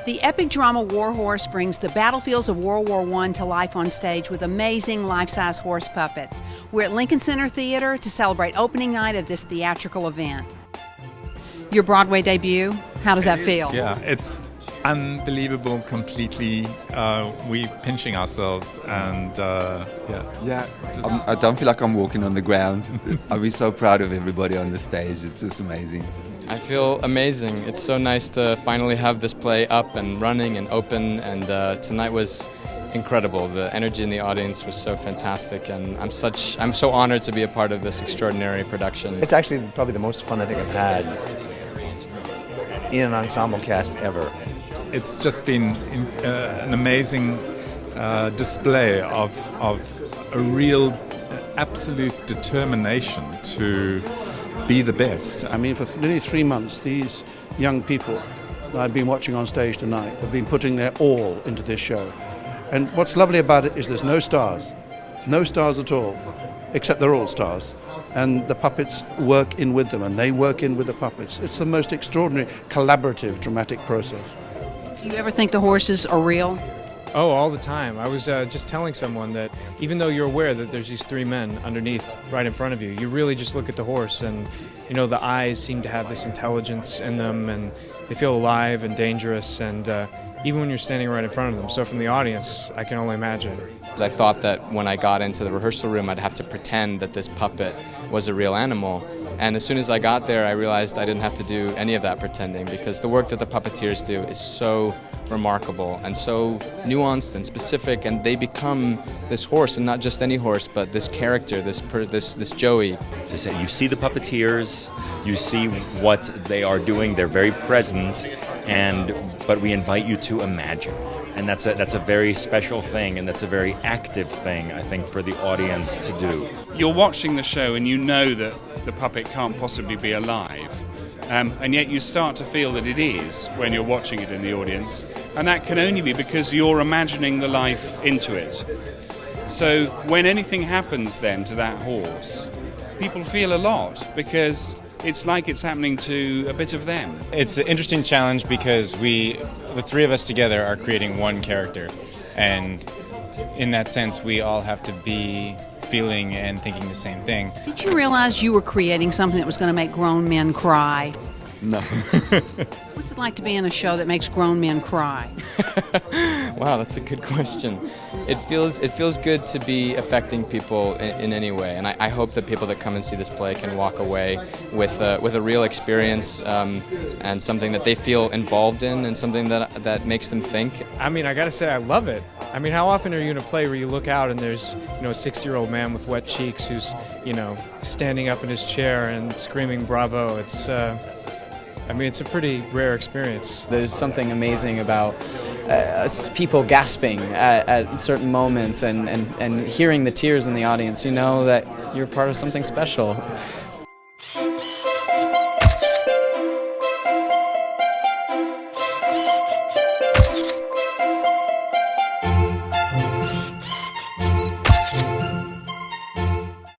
The epic drama War Horse brings the battlefields of World War I to life on stage with amazing life-size horse puppets. We're at Lincoln Center Theater to celebrate opening night of this theatrical event. Your Broadway debut, how does that feel? Yeah, it's unbelievable completely. We pinching ourselves and I don't feel like I'm walking on the ground. I'll be so proud of everybody on the stage. It's just amazing. I feel amazing. It's so nice to finally have this play up and running and open, and tonight was incredible. The energy in the audience was so fantastic, and I'm so honored to be a part of this extraordinary production. It's actually probably the most fun I think I've had in an ensemble cast ever. It's just been an amazing display of a real absolute determination to be the best. I mean, for nearly 3 months, these young people that I've been watching on stage tonight have been putting their all into this show. And what's lovely about it is there's no stars at all, except they're all stars. And the puppets work in with them, and they work in with the puppets. It's the most extraordinary, collaborative, dramatic process. Do you ever think the horses are real? Oh, all the time. I was just telling someone that even though you're aware that there's these 3 men underneath right in front of you, you really just look at the horse and, you know, the eyes seem to have this intelligence in them and they feel alive and dangerous, and even when you're standing right in front of them. So from the audience, I can only imagine. I thought that when I got into the rehearsal room, I'd have to pretend that this puppet was a real animal. And as soon as I got there, I realized I didn't have to do any of that pretending, because the work that the puppeteers do is so remarkable and so nuanced and specific, and they become this horse, and not just any horse, but this character, this Joey. You see the puppeteers, you see what they are doing. They're very present, but we invite you to imagine. And that's a very special thing, and that's a very active thing, I think, for the audience to do. You're watching the show and you know that the puppet can't possibly be alive, and yet you start to feel that it is when you're watching it in the audience, and that can only be because you're imagining the life into it. So when anything happens then to that horse, people feel a lot, because it's like it's happening to a bit of them. It's an interesting challenge because the 3 of us together are creating one character, and in that sense we all have to be feeling and thinking the same thing. Did you realize you were creating something that was going to make grown men cry? No. What's it like to be in a show that makes grown men cry? Wow, that's a good question. It feels good to be affecting people in any way, and I hope that people that come and see this play can walk away with a real experience and something that they feel involved in, and something that makes them think. I mean, I gotta say, I love it. I mean, how often are you in a play where you look out and there's, you know, a 6-year-old man with wet cheeks who's, you know, standing up in his chair and screaming bravo? It's it's a pretty rare experience. There's something amazing about people gasping at certain moments and hearing the tears in the audience. You know that you're part of something special.